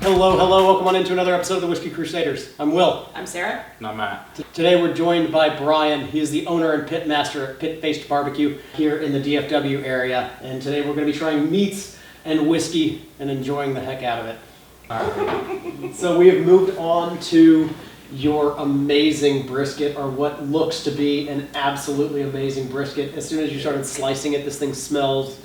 Hello, welcome on into another episode of the Whiskey Crusaders. I'm Will. I'm Sarah. And I'm Matt. Today we're joined by Bryan. He is the owner and pitmaster at PitFaced BBQ here in the DFW area. And today we're going to be trying meats and whiskey and enjoying the heck out of it. Alright. So we have moved on to your amazing brisket, or what looks to be an absolutely amazing brisket. As soon as you started slicing it, this thing smells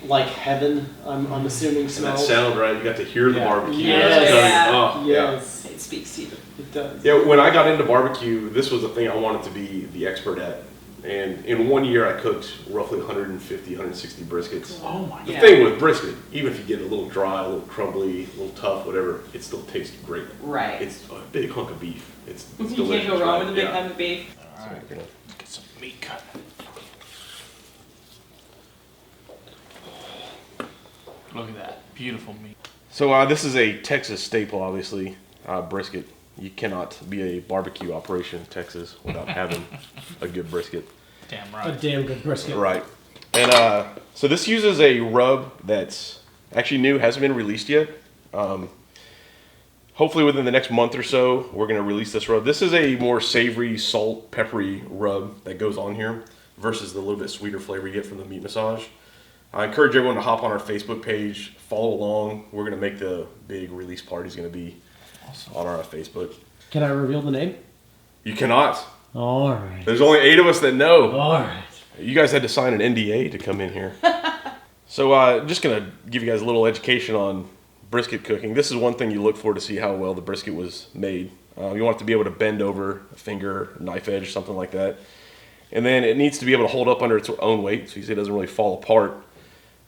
like heaven. I'm assuming And that smells. sound, right? You got to hear the barbecue. Yes. That's oh, Yes. It speaks to you. It does. Yeah, when I got into barbecue, this was the thing I wanted to be the expert at. And in 1 year, I cooked roughly 150, 160 briskets. Oh my The god. thing with brisket, even if you get a little dry, a little crumbly, a little tough, whatever, it still tastes great. Right. It's a big hunk of beef. It's You delicious. can't go wrong right? with a big Yeah. hunk of beef. Alright, So, you know. get some meat cut. Look at that. Beautiful meat. So this is a Texas staple, obviously, brisket. You cannot be a barbecue operation in Texas without having a good brisket. Damn A right. damn good brisket. Right. And so this uses a rub that's actually new, hasn't been released yet. Hopefully within the next month or so, we're going to release this rub. This is a more savory, salt, peppery rub that goes on here versus the little bit sweeter flavor you get from the meat massage. I encourage everyone to hop on our Facebook page, follow along. We're going to make the big release party is going to be on our Facebook. Can I reveal the name? You cannot. All right. There's only 8 of us that know. All right. You guys had to sign an NDA to come in here. So just going to give you guys a little education on brisket cooking. This is one thing you look for to see how well the brisket was made. You want it to be able to bend over a finger, knife edge, or something like that. And then it needs to be able to hold up under its own weight so you see it doesn't really fall apart.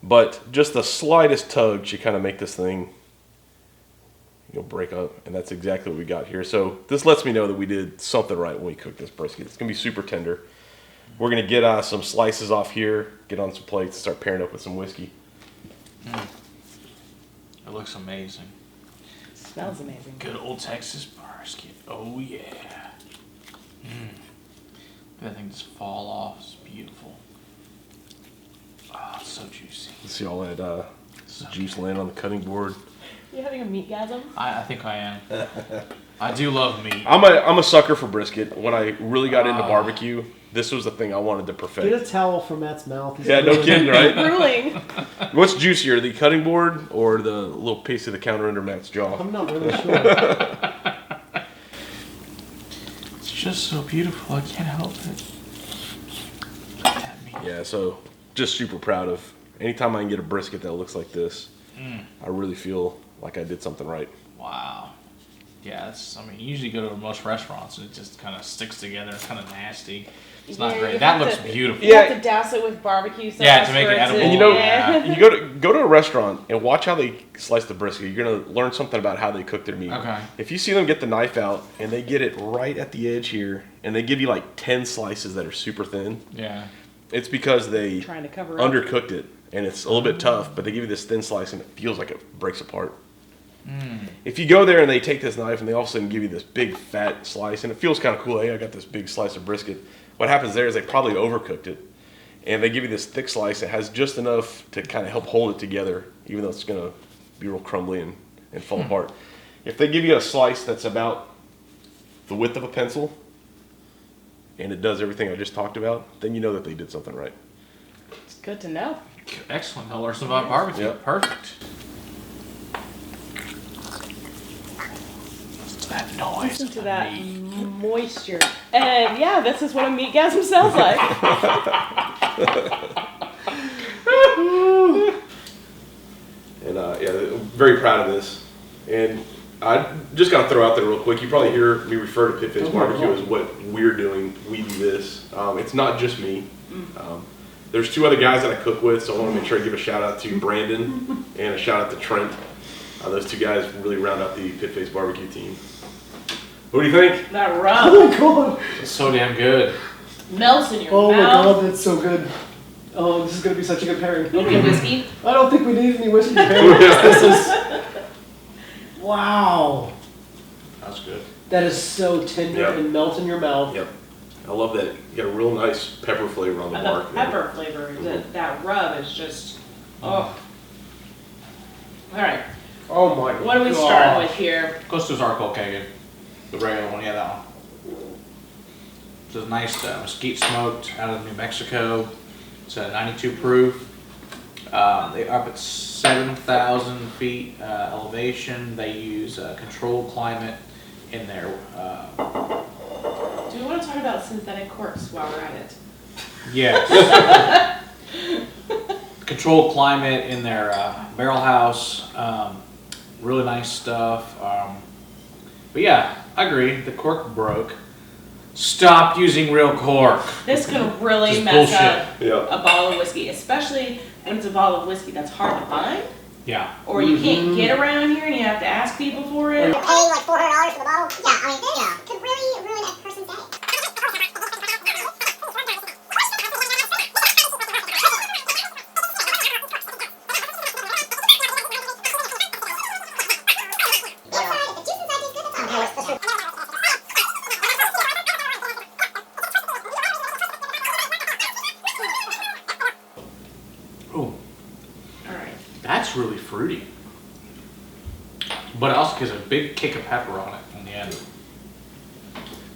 But just the slightest tug should kind of make this thing break up, and that's exactly what we got here. So this lets me know that we did something right when we cooked this brisket. It's going to be super tender. We're going to get some slices off here, get on some plates, and start pairing up with some whiskey. It looks amazing. Smells amazing. Good old Texas brisket. Oh yeah. That thing just fall off. It's beautiful. Oh, it's so juicy. You see all that juice laying on the cutting board. You having a meatgasm? I think I am. I do love meat. I'm a sucker for brisket. When I really got into barbecue, this was the thing I wanted to perfect. Get a towel from Matt's mouth. Yeah, no kidding, right? Drooling. What's juicier, the cutting board or the little piece of the counter under Matt's jaw? I'm not really sure. It's just so beautiful. I can't help it. That meat. Yeah, so just super proud of anytime I can get a brisket that looks like this. I really feel like I did something right. Wow. Yeah, I mean, you usually go to most restaurants and it just kind of sticks together. It's kind of nasty. It's not Yeah, great. you That have looks to- beautiful. You have to douse it with barbecue sauce. Yeah, to make for it edible. And you know, Yeah. you go to a restaurant and watch how they slice the brisket. You're gonna learn something about how they cook their meat. Okay. If you see them get the knife out and they get it right at the edge here, and they give you like 10 slices that are super thin, Yeah. it's because they Trying to cover up. undercooked it, and it's a little bit tough. But they give you this thin slice, and it feels like it breaks apart. If you go there and they take this knife and they all of a sudden give you this big fat slice, and it feels kind of cool. Hey, I got this big slice of brisket. What happens there is they probably overcooked it, and they give you this thick slice that has just enough to kind of help hold it together, even though it's going to be real crumbly and fall apart. If they give you a slice that's about the width of a pencil, and it does everything I just talked about, then you know that they did something right. It's good to know. Excellent. I'll learn something about barbecue. Yep. Perfect. Listen to that noise. Listen to of that meat. moisture. And yeah, this is what a meatgasm sounds like. And yeah, very proud of this. And I just got to throw out there real quick. You probably hear me refer to PitFaced Barbecue as what we're doing. We do this. It's not just me. There's 2 other guys that I cook with, so I want to make sure I give a shout out to Brandon and a shout out to Trent. Those 2 guys really round out the PitFaced Barbecue team. What do you think? That Oh rub my god. It's so damn good. melts in your Oh my mouth. god, that's so good. Oh, this is going to be such a good pairing. You need whiskey? I don't think we need any whiskey pairing. This is... Wow. That's good. That is so tender Yep. and melt in your mouth. Yep. I love that. You got a real nice pepper flavor on the And bark. the pepper flavor, that rub is just, oh. All right. Oh my god. What are we starting with here? Close to our Colkegan. The regular one, yeah, that one. It's a nice mesquite smoked out of New Mexico. It's a 92 proof. They're up at 7,000 feet elevation. They use controlled climate in there. Do we want to talk about synthetic corks while we're at it? Yes. Controlled climate in their barrel house. Really nice stuff. But yeah, I agree. The cork broke. Stop using real cork. This can really Just mess bullshit. up a bottle of whiskey, especially when it's a bottle of whiskey that's hard to find, Yeah. or you can't get around here and you have to ask people for it. Paying like $400 for the bottle? Yeah, I mean, this could really ruin a person's day. Oh, Alright. that's really fruity. But it also gives a big kick of pepper on it in the end.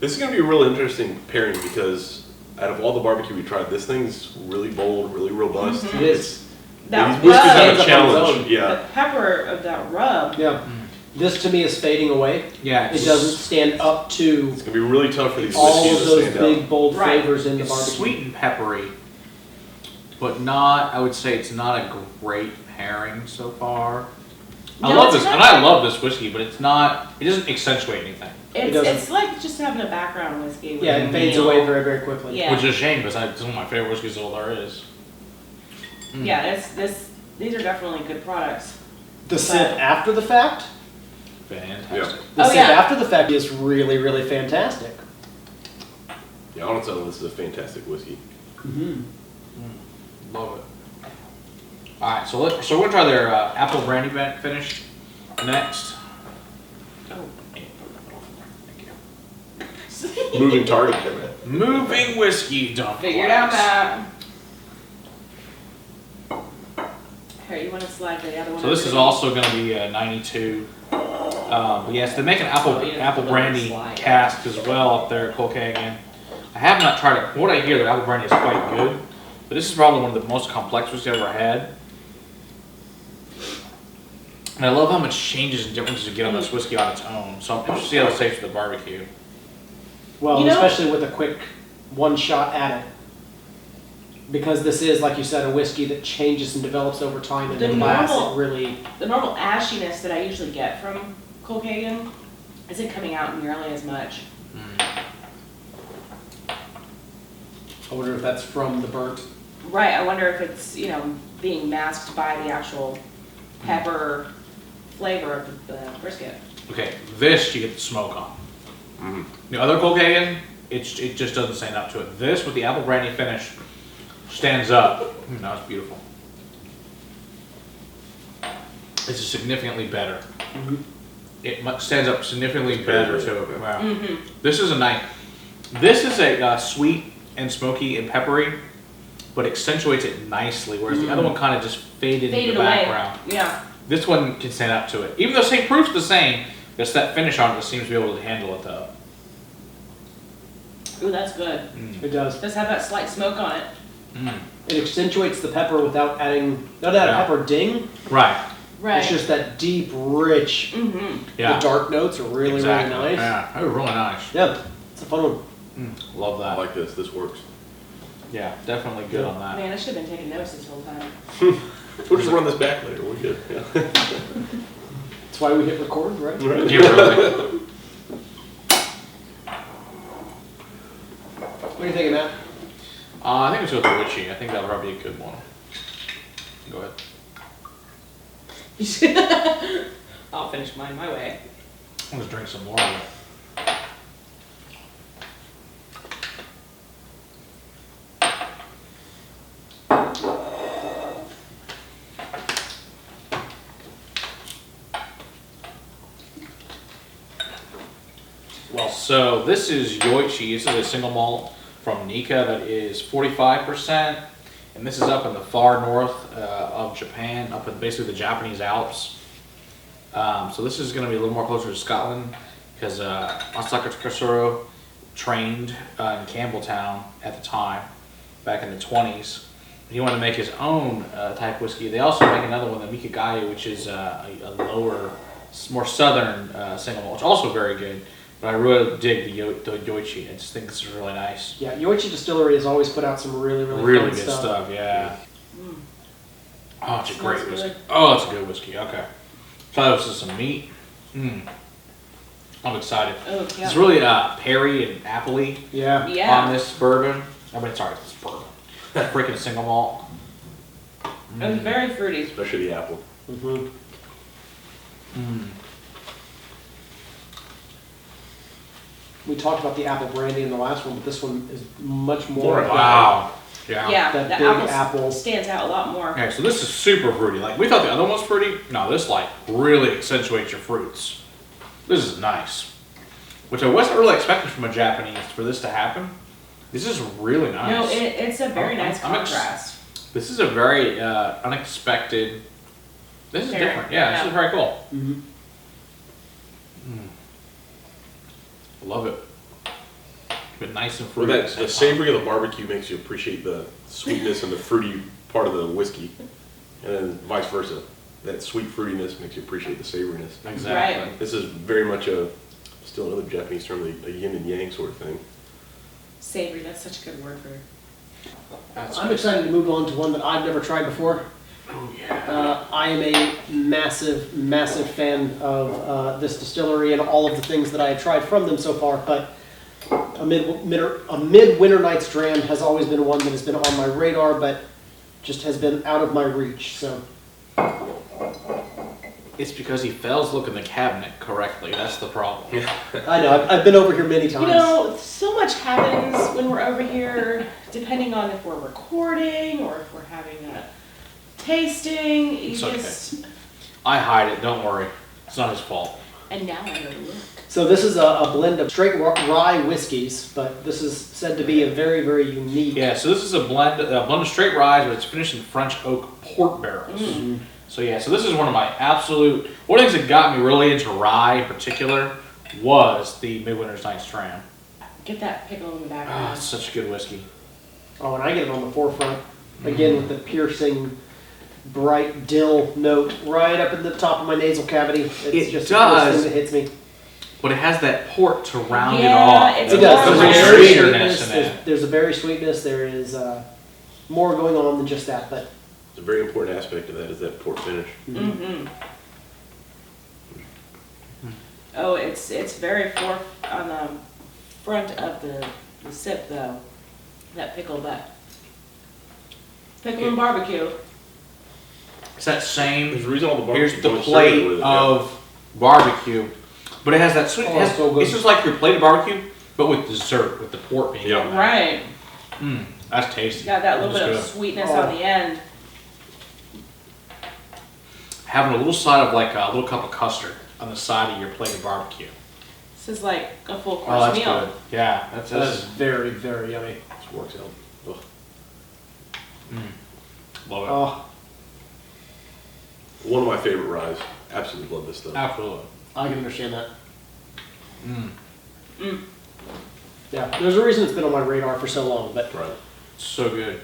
This is going to be a real interesting pairing because out of all the barbecue we tried, this thing's really bold, really robust. It is. That These whiskeys have rub. a challenge. Yeah. The pepper of that rub. Yeah. This to me is fading away. Yeah, It doesn't stand up to It's going to be really tough for these all whiskeys of to those stand big, out. bold Right. flavors in the It's barbecue. sweet and peppery, but not. I would say it's not a great pairing so far. I No, love it's this, not. and I love this whiskey, but it's not. It doesn't accentuate anything, It's, doesn't. it's like just having a background whiskey. with Yeah, a it fades meal. away very, very quickly. Yeah. which is a shame because it's one of my favorite whiskeys all there is. Yeah, these are definitely good products. The sip after the fact, Fantastic. the Oh, sip yeah. after the fact is really, really fantastic. Yeah, on its own, this is a fantastic whiskey. Mm-hmm. Love it. All right, so we're gonna try their apple brandy finish next. Oh. Thank you. Moving target, damn it. Moving whiskey dump. Figured out that. Here, you want to slide the other one? So this over is to me? also going to be a 92. But yes, they make an apple Oh, yeah, apple let me brandy slide. cask as well up there at Colkegan. I have not tried it. From what I hear, their apple brandy is quite good. But this is probably one of the most complex whiskeys I've ever had. And I love how much changes and differences you get on this whiskey on its own. So I'm interested to see how it tastes for the barbecue. Well, You know- especially with a quick one shot at it. Because this is, like you said, a whiskey that changes and develops over time and The in glass normal- it really... The normal ashiness that I usually get from Colkegan isn't coming out nearly as much. I wonder if that's from the burnt. Right, I wonder if it's, being masked by the actual pepper flavor of the brisket. Okay, this you get the smoke on. The other Colkegan, it just doesn't stand up to it. This with the apple brandy finish stands up. Now it's beautiful. This is significantly better. It stands up significantly better to it. Wow. This is a nice. This is a sweet and smoky and peppery, but accentuates it nicely. Whereas the other one kind of just faded into the away. background. Yeah. This one can stand up to it. Even though same proof's the same, just that finish on it just seems to be able to handle it though. Ooh, that's good. It does. Does have that slight smoke on it. It accentuates the pepper without adding... Not add a Yeah. pepper ding. Right. Right. It's just that deep, rich... Yeah. The dark notes are really, Exactly. really nice. Yeah, they were really nice. Yeah, it's a fun one. Love I that. like this. This works. Yeah, definitely good on that. Man, I should have been taking notes this whole time. We'll just run this back later. We're good. Yeah. That's why we hit record, right? Right. Yeah, really. What are you thinking, Matt? I think it's with the Yoichi. I think that'll probably be a good one. Go ahead. I'll finish mine my way. I'll just drink some more of it. Well, so this is Yoichi. This is a single malt from Nika that is 45%. And this is up in the far north of Japan, up in basically the Japanese Alps. So this is going to be a little more closer to Scotland because Masaka Takasuro trained in Campbelltown at the time, back in the 20s. He wanted to make his own type whiskey. They also make another one, the Mikagayu, which is a lower, more southern single malt, which is also very good. But I really dig the Yoichi. I just think this is really nice. Yeah, Yoichi Distillery has always put out some really Really fun good stuff, yeah. Mm. Oh, it's a Smells great whiskey. good. Oh, it's a good whiskey. Okay. So this is some meat. I'm excited. Oh, yeah. It's really perry and appley Yeah. Yeah. on this bourbon. I mean, sorry, it's bourbon. Freaking single malt. It was very fruity. Especially the apple. Mm-hmm. We talked about the apple brandy in the last one, but this one is much more. Wow. Yeah. Yeah, That the big apple apple. stands out a lot more. Okay, so this is super fruity. Like, we thought the other one was fruity. No, this, like, really accentuates your fruits. This is nice. Which I wasn't really expecting from a Japanese for this to happen. This is really nice. No, it's a very nice I'm contrast. This is a very unexpected. This is Very, different. Yeah, yeah. this is very cool. Mm-hmm. I love it. But nice and Well, fruity. that, the savory of the barbecue makes you appreciate the sweetness and the fruity part of the whiskey, and then vice versa. That sweet fruitiness makes you appreciate the savoriness. Exactly. Right. This is very much still another Japanese term, a yin and yang sort of thing. Savory, that's such a good word for it. That's I'm good. excited to move on to one that I've never tried before. Oh yeah. I am a massive fan of this distillery and all of the things that I have tried from them so far, but a Midwinter Night's Dram has always been one that has been on my radar, but just has been out of my reach. So It's because he fails to look in the cabinet correctly. That's the problem. I know I've been over here many times. You know, so much happens when we're over here, depending on if we're recording or if we're having a tasting. You It's okay. just, I hide it. Don't worry. It's not his fault. and now I know to look. So this is a blend of straight rye whiskeys, but this is said to be a very unique. Yeah. So this is a blend of straight rye, but it's finished in French oak port barrels. Mm-hmm. So yeah. So this is one of my absolute. One of the things that got me really into rye in particular was the Midwinter's Night's Dram. Get that pickle in the Oh, background. it's such a good whiskey. Oh, and I get it on the forefront again with the piercing, bright dill note right up at the top of my nasal cavity. It's It just does. the first thing that hits me. But it has that port to round it Yeah, off. it's It more does. of There's a a very sweetness in it. There's a berry sweetness. There is more going on than just that, but It's a very important aspect of that is that port finish. Mm-hmm. Oh, it's very forth on the front of the sip though. That pickle, but pickle and barbecue. It's that same. There's a reason all the barbecue Here's the joints plate serve it with it, yeah. of barbecue, but it has that sweet. Oh, it's so good. It's just like your plate of barbecue, but with dessert, with the pork being. Yeah. Right. That's tasty. Got that little That's bit of good. sweetness Oh. on the end. Having a little side of like a little cup of custard on the side of your plate of barbecue. This is like a full Oh, course that's meal. good. Yeah, that's that is very yummy. This works out. Ugh. love it. Oh, One of my favorite ryes. Absolutely love this stuff. Absolutely. I can understand that. Mm. Yeah, there's a reason it's been on my radar for so long, but Right. So good.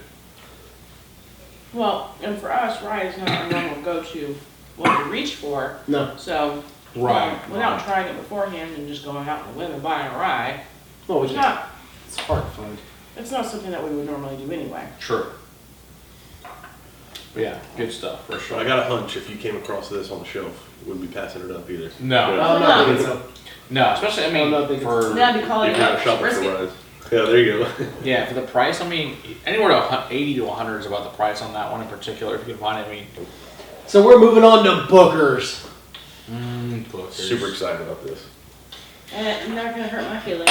Well, and for us, rye is not our normal go-to what we reach for. no. So, Right. without trying it beforehand and just going out on a whim and buying a rye, Well, it's yeah, not, it's hard to find. it's not something that we would normally do anyway. True. But yeah, good stuff for But I sure. got a hunch if you came across this on the shelf, you wouldn't be passing it up either. No. Yeah. I'm not thinking so. No, especially I mean I'm not thinking- for Then I'd be calling You've it got a a shopping for brisket. ryes. Yeah, there you go. yeah for the price. I mean, anywhere to 80 to 100 is about the price on that one in particular. If you can find it, I mean, So we're moving on to Booker's. Booker's. Super excited about this. And not gonna hurt my feelings.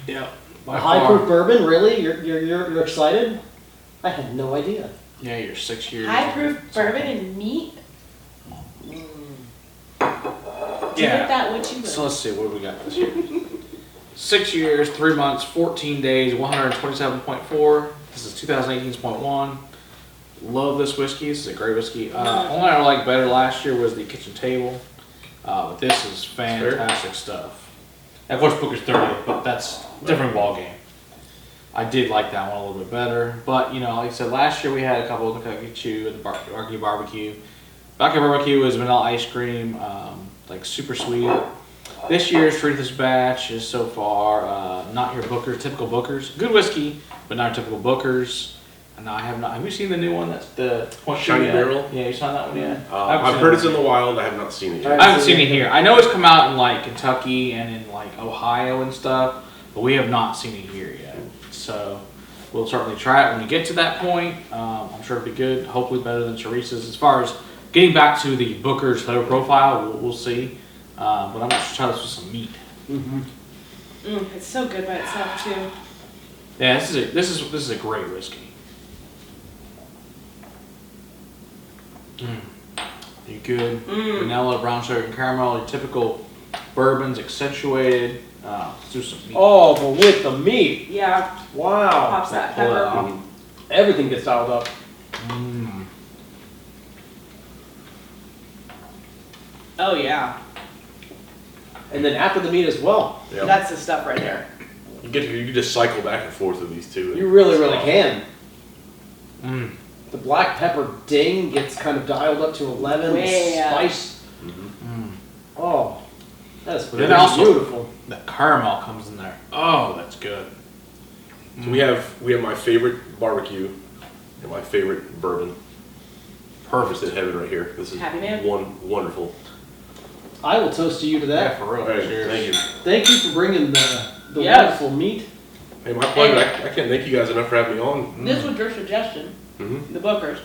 Yeah. A high proof bourbon, really? You're excited? I had no idea. Yeah, you're 6 years. High proof bourbon and meat. Do Yeah. with that what you will. So let's see, what do we got this year? 6 years, 3 months, 14 days, 127.4. This is 2018.1. Love this whiskey. This is a great whiskey. Only I like better last year was the kitchen table. But this is fantastic stuff. And of course, Booker's 30th, but that's a different ball game. I did like that one a little bit better. But, you know, like I said, last year we had a couple of the Cookie Chew and the Barbecue Barbecue. Blackadder Barbecue is vanilla ice cream, like super sweet. This year's Teresa batch is so far not your Booker's, typical Booker's. Good whiskey, but not typical Booker's. And I have not. Have you seen the new one? That's the Shiny Barrel? Yeah, you saw that one yet? I've heard it's in the wild. I have not seen it yet. I haven't seen it here. I know it's come out in like Kentucky and in like Ohio and stuff, but we have not seen it here yet. So we'll certainly try it when we get to that point. I'm sure it'll be good. Hopefully better than Teresa's. As far as getting back to the Booker's flavor profile, we'll see. But I'm going to try this with some meat. It's so good by itself too. Yeah, this is a great whiskey. You good? Vanilla, brown sugar, and caramel. Your typical bourbons, accentuated. Let's do some meat. Oh, but with the meat. Yeah, Wow. pops that pepper. Everything gets dialed up. Oh yeah, And then after the meat as well. Yeah. that's the stuff right there. You can just cycle back and forth with these two. You really, really can. Mm. The black pepper ding gets kind of dialed up to 11. Way The up. spice. Oh, that's But then pretty also- beautiful. The caramel comes in there. Oh, that's good. So we have my favorite barbecue and my favorite bourbon. Perfect in heaven right here. This is Happy man. wonderful. I will toast to you to Yeah, that. for real. All right, Cheers. thank you. Thank you for bringing the Yes. wonderful meat. Hey, my pleasure. I can't thank you guys enough for having me on. This was your suggestion, Mm-hmm. the Booker's.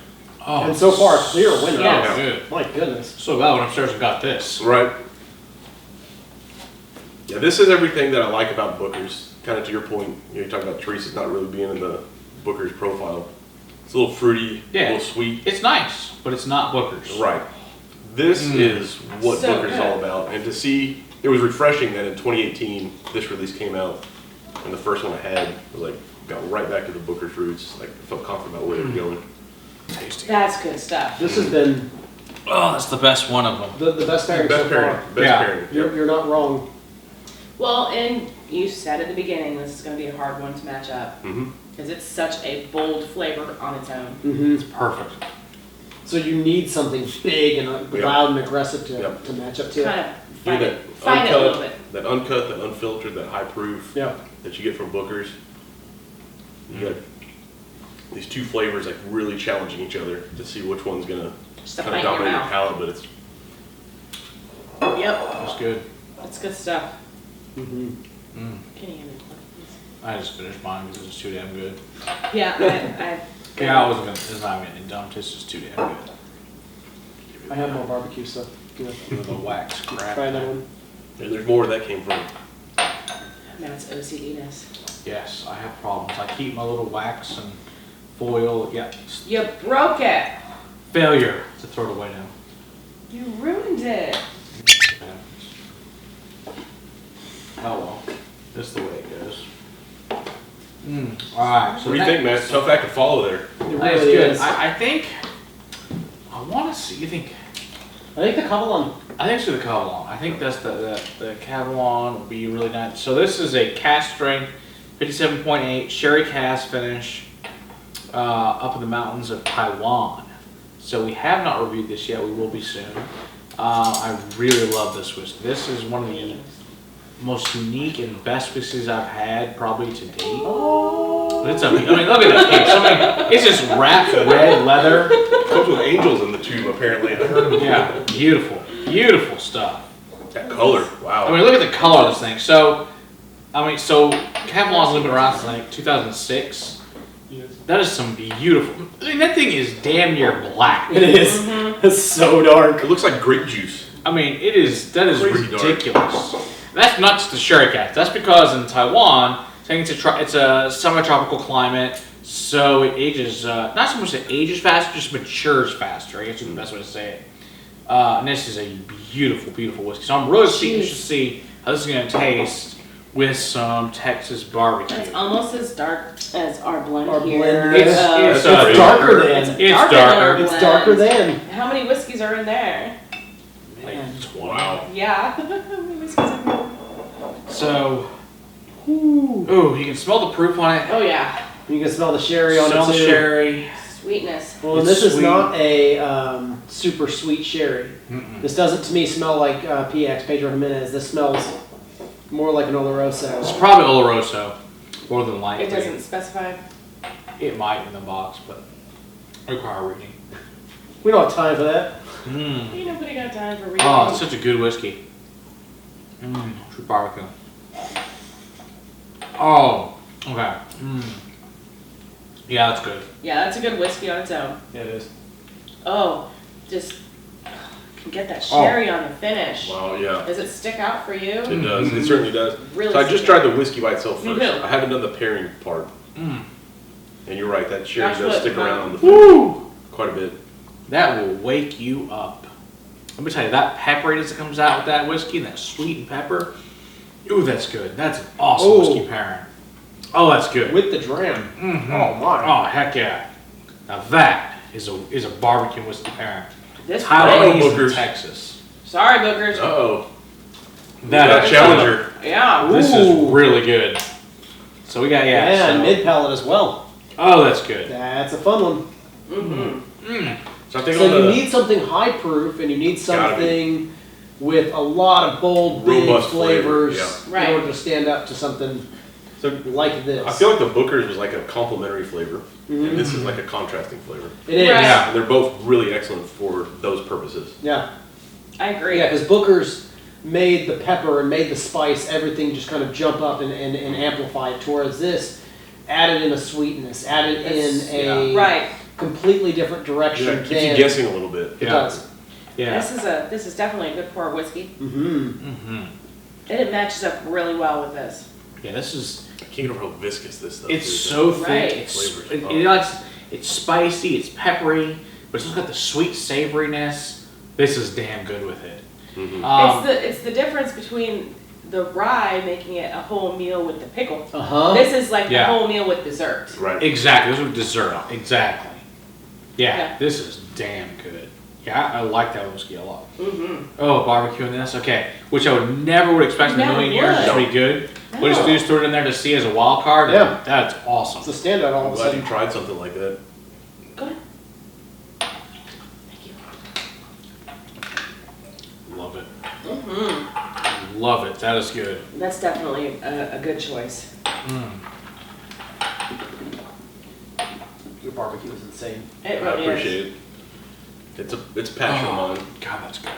Oh, And so far, clear winner. Yes. Oh, good. My goodness. So glad I went upstairs and got this. Right. Yeah, this is everything that I like about Booker's. Kind of to your point, you talk about Teresa's not really being in the Booker's profile. It's a little fruity, Yeah. a little sweet. It's nice, but it's not Booker's. Right. This is what So Booker's is good. all about. And to see, it was refreshing that in 2018, this release came out, and the first one I had was like, got right back to the Booker's roots. Like, I felt confident about where they were going. Tasty. That's good stuff. This has been Oh, that's the best one of them. the best pairing Best so pairing. far. Best Yeah. pairing. You're not wrong. Well, and you said at the beginning this is going to be a hard one to match up Mm-hmm. because it's such a bold flavor on its own. Mm-hmm. Perfect. So you need something big and Yeah. loud and aggressive to, Yep. to match up to. Kind of Yeah, fight it a little bit. that uncut, that unfiltered, that high proof Yeah. that you get from Booker's. You got these two flavors like really challenging each other to see which one's gonna Just a kind of fight in your dominate your mouth. palate, but it's Yep, That's good. that's good stuff. Mm-hmm. Mm. Can you hand me the plug, please? I just finished mine because it's too damn good. Yeah, Yeah, I wasn't gonna. It's not even dumb. It's just too damn good. I have more barbecue stuff. Yeah. The wax crap. Try another one. and there's more where that came from. Man, it's OCD-ness. Yes, I have problems. I keep my little wax and foil. Yeah, You broke it. failure to throw it away now. You ruined it. Oh well, this is the way it goes. All right. So what do you think, Matt? Tough act to follow there. It That's really good. is. I think. I want to see. You think? I think the Kavalan. I think it's the Kavalan. I think that's the Kavalan will be really nice. So this is a cast strength, 57.8 sherry cast finish, up in the mountains of Taiwan. So we have not reviewed this yet. We will be soon. I really love this whiskey. This is one of the most unique and best whiskeys I've had probably to date. But it's I mean, look at that case. I mean, it's just wrapped red leather. Comes with angels in the tube, apparently. I heard. Yeah, beautiful, beautiful stuff. That color, wow. I mean, look at the color of this thing. So, so Kavalan's only been around since like 2006. That is some beautiful. I mean, that thing is damn near black. It is. It's so dark. It looks like grape juice. I mean, that is Crazy dark. ridiculous. That's not just the sherry cast. That's because in Taiwan, I think it's a semi-tropical climate, so it ages not so much it ages faster, just matures faster. I guess is the best way to say it. And this is a beautiful, beautiful whiskey. So I'm really interested to see how this is going to taste with some Texas barbecue. It's almost as dark as our blend Our here. blend. It's It's darker darker than. It's darker darker. than our It's blend. darker than. How many whiskeys are in there? Wow. Yeah. Whiskey's everywhere. So, ooh, you can smell the proof on it. Oh yeah. You can smell the sherry on Smell it the too. sherry. Sweetness. Well, and It's this is sweet. not a super sweet sherry. Mm-mm. This doesn't, to me, smell like PX, Pedro Jimenez. This smells more like an Oloroso. It's probably Oloroso, more than likely. It doesn't specify. It might in the box, but require reading. We don't have time for that. Mm. Ain't nobody got time for reading. Oh, it's such a good whiskey. True barbecue. Oh, okay. Yeah, that's good. Yeah, that's a good whiskey on its own. Yeah, it is. Oh, just can get that sherry on the finish. Wow, yeah. Does it stick out for you? It does. It certainly does. Really So I just stick tried out. the whiskey by itself Me first. too. I haven't done the pairing part. Mm. And you're right, that sherry That's does what- stick around on the Woo! food quite a bit. That will wake you up. Let me tell you, that pepperiness that comes out with that whiskey, and that sweet and pepper. Ooh, that's good. That's an awesome Oh. whiskey pairing. Oh, that's good. With the dram. Mhm. Oh, my. Oh, heck yeah. Now that is a barbecue whiskey pairing. This Taiwanese Bookers. in Texas. Sorry, bookers. Uh-oh. That That challenger. Yeah. This is really good. So we got, And so- mid palate as well. Oh, that's good. That's a fun one. Mm-hmm. So I think So on you the need something high proof, and you need Gotta be. something with a lot of bold, big Robust flavor, flavors yeah. Right. in order to stand up to something so like this. I feel like the Booker's was like a complementary flavor, Mhm. and this is like a contrasting flavor. It is. Right. Yeah. And they're both really excellent for those purposes. Yeah. I agree. Yeah, because Booker's made the pepper and made the spice, everything just kind of jump up and amplify it, towards this added in a sweetness, added It's- in a Right. completely different direction. Yeah, keeps you guessing a little bit. It Yeah. does. Yeah. This is definitely a good pour whiskey. Mm-hmm. Mm-hmm. And it matches up really well with this. Yeah, this is, I can't get over how viscous this stuff it's is. so thick. Right. It's, Flavors. it's spicy, it's peppery, but it's also got the sweet savoriness. This is damn good with it. Mhm. It's the difference between the rye making it a whole meal with the pickle. Uh-huh. This is like Yeah. the whole meal with dessert. Right. Exactly, this is dessert. Exactly. Yeah, Yeah. this is damn good. Yeah, I like that whiskey a lot. Mm-hmm. Oh, barbecuing this, okay. Which I would never expect in a Never million years to would. be good. We No. just threw it in there to see as a wild card. And Yeah. that's It's awesome. a standout all I'm of a glad you sudden. tried something like that. Go ahead. Thank you. Love it. Mm-hmm. Love it. That is good. That's definitely a good choice. Mm. Your barbecue is insane. It I really appreciate is. it. It's a passion of mine. God, that's good.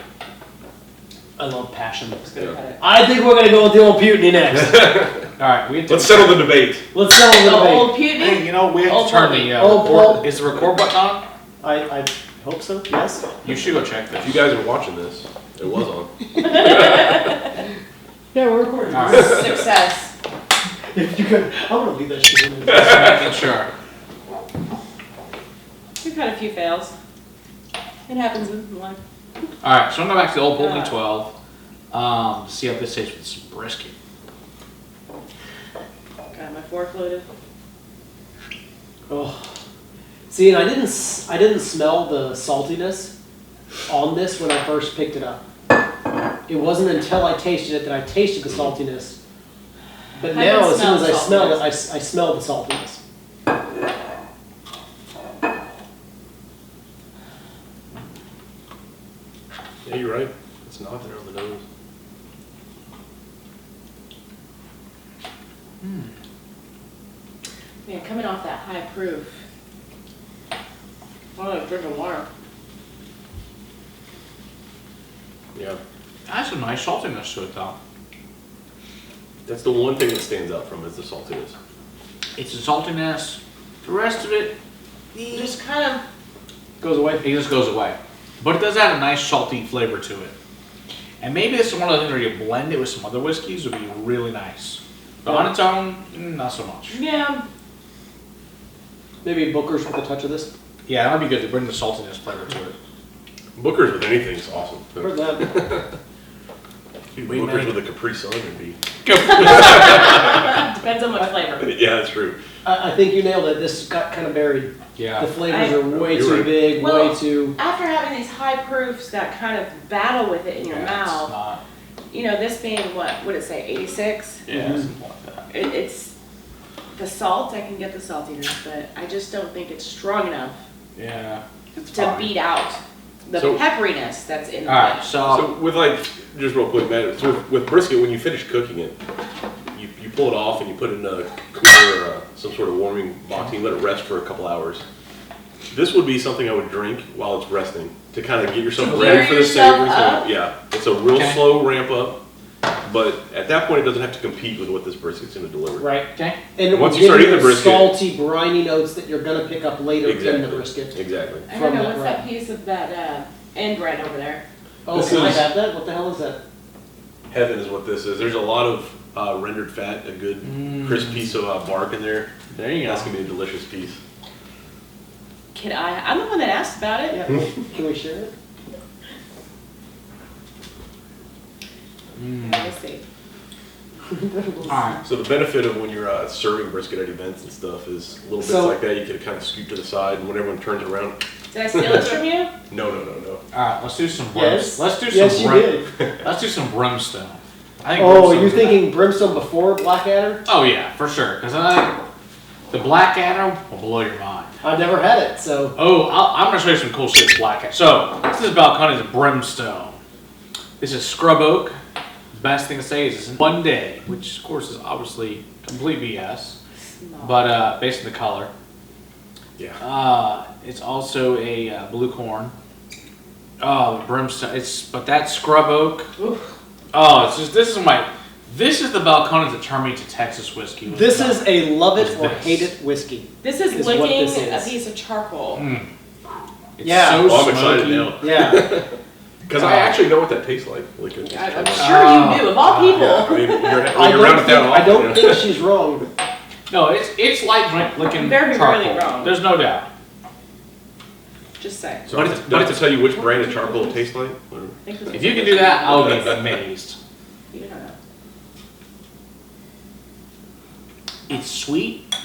I love passion. Just gonna Yeah. cut it. I think we're gonna go with the old Putney next. All right, we have to. Let's settle the debate. Let's settle the The debate. old Hey, Putney? you know, we have Old to turn Pulteney. the Old record. Pul- Is the record button on? I hope so. Yes. You should go check If this. you guys are watching this, it was on. Yeah, we're recording. All right. Success. If you could, I want to leave that shit in. Just making sure. We've had a few fails. It happens in life. All right, so I'm going back to the old Pulteney Uh. 12 to see how this tastes with some brisket. Got my fork loaded. Oh, see, and I didn't smell the saltiness on this when I first picked it up. It wasn't until I tasted it that I tasted the saltiness. But I now, can as soon as I smell smell it, saltiness. I smell the saltiness. Yeah, you're right. It's not there on the nose. Man, coming off that high proof. Oh, like drinking water. Yeah. That's a nice saltiness to it, though. That's the one thing that stands out from it is the saltiness. It's the saltiness. The rest of it, Just kind of, Goes away. it just goes away. But it does add a nice salty flavor to it. And maybe this is one of the things where you blend it with some other whiskeys would be really nice. But on its own, not so much. yeah. Maybe Booker's with a touch of this. Yeah, that might be good to bring the saltiness flavor to it. Booker's with anything is awesome. Heard that. We Booker's made- with a Capri Sun would be. Depends on what flavor. Yeah, that's true. I think you nailed it. This got kind of buried. Yeah. The flavors are way You're too right. big, Well, way too. After having these high proofs that kind of battle with it in your Yeah, mouth, It's not, you know, this being what would it say, 86? yeah, Mhm. something like that. It's the salt. I can get the saltiness, but I just don't think it's strong enough Yeah. It's to fine. beat out the So- pepperiness that's in the Alright, dish. So with like, just real quick, Matt, so with brisket, when you finish cooking it, you pull it off and you put it in a cooler or some sort of warming box and you let it rest for a couple hours. This would be something I would drink while it's resting to kind of get yourself To ready gear for the yourself savory up? thing. Yeah, it's a real Okay. slow ramp up, but at that point it doesn't have to compete with what this brisket's going to deliver. Right. Okay. And it Once will you give start you eating the brisket- salty, briny notes that you're going to pick up later in Exactly. the brisket. Exactly. I don't know, from what's that that piece of that end bread over there? Oh, This can I is- have that? What the hell is that? Heaven is what this is. There's a lot of rendered fat, a good crisp piece of bark in there. There you go. That's going to be a delicious piece. I'm the one that asked about it. Yeah, can we share it? Let me see. Alright. So the benefit of when you're serving brisket at events and stuff is little bits So- like that. You can kind of scoot to the side, and when everyone turns around, Did I steal it from you? no. Alright, let's do some Yes. Let's do some Yes, you did. Let's do some brimstone. I think Oh, are brimstone's you the thinking brimstone before Blackadder? Oh yeah, for sure. Because the Blackadder will blow your mind. I've never had it, so. Oh, I'm gonna show you some cool shit with Blackadder. So this is Balcones Brimstone. This is scrub oak. Best thing to say is it's in one day, which of course is obviously complete BS, Small. but based on the color. Yeah. It's also a blue corn. Oh, brimstone. But that scrub oak. Oof. Oh, it's just this is the Balcones that turned me to Texas whiskey. This is a love it What's or this? hate it whiskey. This is Is what licking this is. a piece of charcoal. It's Yeah. so Oh, I'm excited smoky. now. Yeah. Because I actually know what that tastes like. Like it's I'm kinda- sure you knew, of all people. Yeah, I mean, you're I around it that I don't often, think she's wrong. No, it's like licking Very charcoal. rarely wrong. There's no doubt. Just say. So But do it's- I have to tell you which brand of charcoal it tastes like? Or- If you can do that, I'll be amazed. You don't know. It's sweet,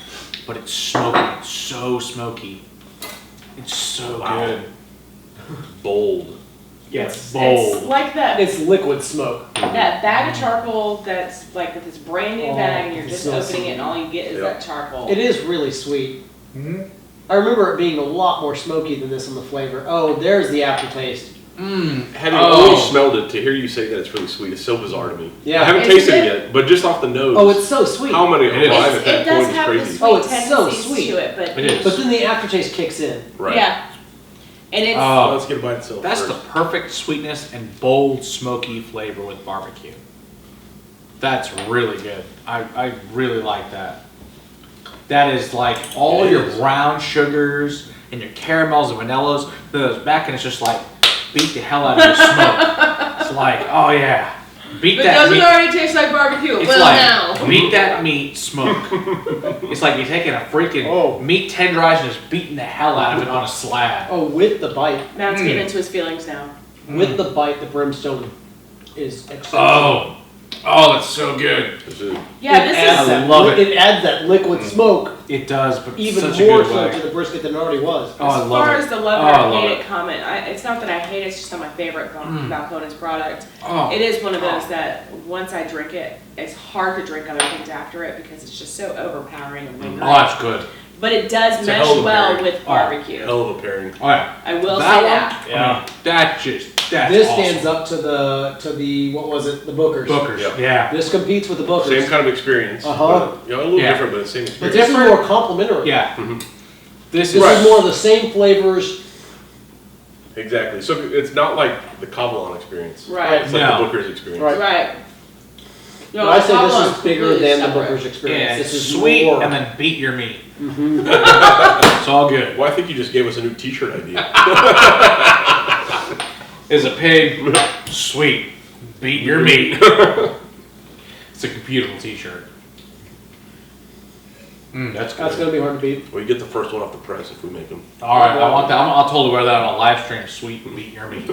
but it's smoky. It's so smoky. It's so Wow. good. Bold. Yeah, It's it's bold. like that It's liquid smoke. that bag of charcoal that's like with this brand new Oh, bag and you're it's just so opening sweet. it and all you get is Yeah. that charcoal. It is really sweet. I remember it being a lot more smoky than this on the flavor. Oh, there's the aftertaste. Having Oh. only smelled it, to hear you say that it's really sweet is so bizarre to me. Yeah. I haven't Isn't tasted it it? yet, but just off the nose, Oh, it's so sweet. how many It is. arrive at it that does point is have the crazy. sweet Oh, it's so tendencies sweet. to it, but It is. But then the aftertaste kicks in. Right. yeah. And it's Oh, Let's get a bite itself that's first. the perfect sweetness and bold, smoky flavor with barbecue. That's really good. I really like that. That is like all It your is. brown sugars and your caramels and vanillas. Those back and it's just like beat the hell out of your smoke. It's like, oh yeah, beat but that doesn't meat. it already taste like barbecue? It's Well like now. beat that meat, smoke. It's like you're taking a freaking Oh. meat tenderizer and just beating the hell out of it on a slab. Oh, with the bite. Matt's getting into his feelings now. With the bite, the brimstone is excellent. Oh, that's so good. This is- Yeah, it this adds is that, love it. It adds that liquid smoke It does, but even such a more good so way. to the brisket than it already was. Oh, I as love far it. as the love Oh, it I or love hate it. it comment, it's not that I hate it, it's just not my favorite Balcones product. Oh. It is one of those that once I drink it, it's hard to drink other things after it because it's just so overpowering and lingering. Oh, that's good. But it does It's a mesh hell of a well pairing. with barbecue. Hell of a pairing. Oh yeah. I will That say one? that. Yeah. That's This awesome. stands up to the what was it? The Bookers. Bookers. Yeah. Yeah. This competes with the Bookers. Same kind of experience. Uh-huh. but, you know, a little Yeah. different, but the same But experience. this is more complimentary. Yeah. This This is is more of the same flavors. Exactly. So it's not like the Kavalan experience. Right. It's like No. the Booker's experience. Right. Right. But I say that this one's is bigger completely than separate. the Booker's experience. yeah, This it's is sweet more. and then beat your meat. It's all good. Well, I think you just gave us a new T-shirt idea. Is a pig sweet? Beat your meat. It's a beautiful T-shirt. That's good. That's gonna be hard to beat. Well, you get the first one off the press if we make them. All right, I want that. I'll totally wear that on a live stream. Sweet and beat your meat.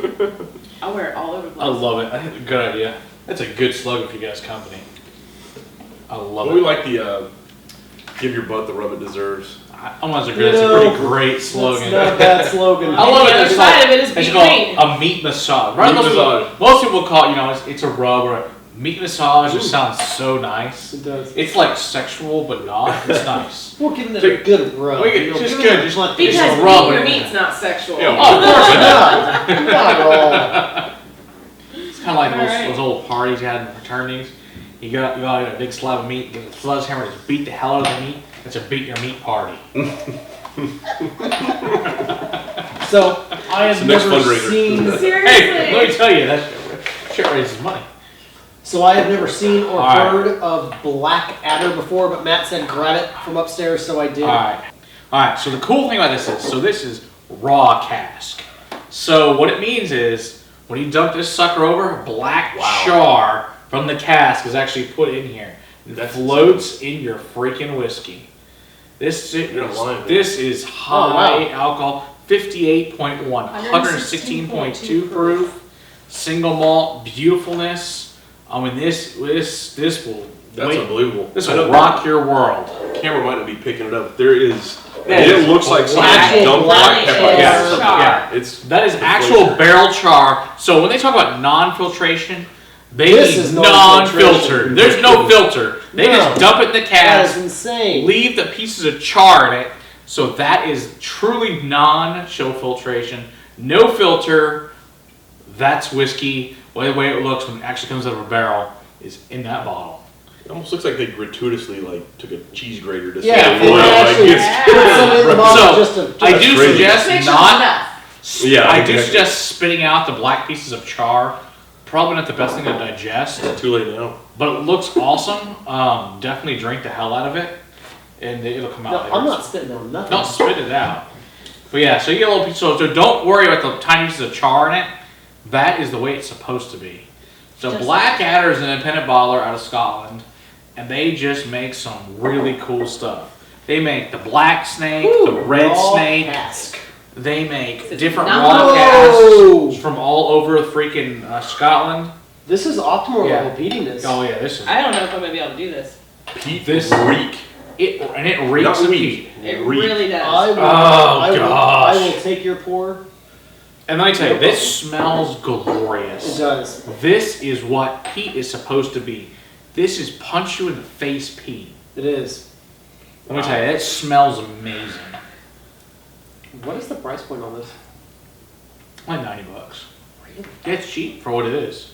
I'll wear it all over the place. I love it. I think it's a good idea. That's a good slogan for you guys' company. I love Well, we it. like the Give your butt the rub it deserves. I almost agree. That's a pretty great slogan. That's not a bad slogan. I love the it. other It's side like- of it is it's being called green. a meat massage. Right? Meat Most people call it, it's a rub or a meat massage. Just sounds so nice. It does. It's like sexual, but not. It's nice. We're giving it a good rub. It's just good. Just let Because just rub your it. meat's not sexual. Yeah. Oh, of course not. Not at all. It's kind of like Alright. those old parties you had in fraternities. You got a big slab of meat, get a sledgehammer, just beat the hell out of the meat. It's a beat your meat party. So I have the next never fundraiser. seen. Seriously. Hey, let me tell you, that shit raises money. So I have never seen or Alright. heard of Blackadder before, but Matt said grab it from upstairs, so I did. Alright, so the cool thing about this is raw cask. So what it means is, when you dump this sucker over, black char from the cask is actually put in here. That floats in your freaking whiskey. This is high alcohol, 58.1, 116.2 proof, single malt beautifulness. I mean, this will That's unbelievable. This will rock your world. Camera might not be picking it up. There is. That It is looks like black- somebody dumped black pepper. black Yeah, char. yeah. That is Actual flavor. barrel char. So when they talk about non-filtration, they This mean is non-filtered. non-filtration. There's no filter. They No. just dump it in the That cask, is insane. leave the pieces of char in it. So that is truly non-show filtration. No filter. That's whiskey. The way it looks when it actually comes out of a barrel is in that bottle. It almost looks like they gratuitously took a cheese grater to Yeah, say, they "Well, actually it's- put some in the bottle just So to. I just- do crazy. suggest Make sure it's not. enough. Yeah, I do exactly. suggest spitting out the black pieces of char. Probably not the best thing to digest, Too late now. but it looks awesome. Definitely drink the hell out of it, and it'll come out No, later. I'm not spitting on nothing. Don't spit it out. But yeah, so you get a little piece. So don't worry about the tiny pieces of char in it. That is the way it's supposed to be. So Just- Blackadder is an independent bottler out of Scotland, and they just make some really cool stuff. They make the black snake, the red Raw snake. cask. They make It's different not- raw Whoa! casks from all over freaking Scotland. This is Octomore Yeah. level peatiness. Oh yeah, this is I don't know if I'm gonna be able to do this. Peat This- reek. it, and it reeks Not of weak. peat. It Reek. really does. I will, Oh, gosh. I will take your pour. And let me tell you, this smells It glorious. does. This is what peat is supposed to be. This is punch you in the face peat. It is. Let me tell you, it smells amazing. What is the price point on this? Like $90. Really? Yeah, it's cheap for what it is.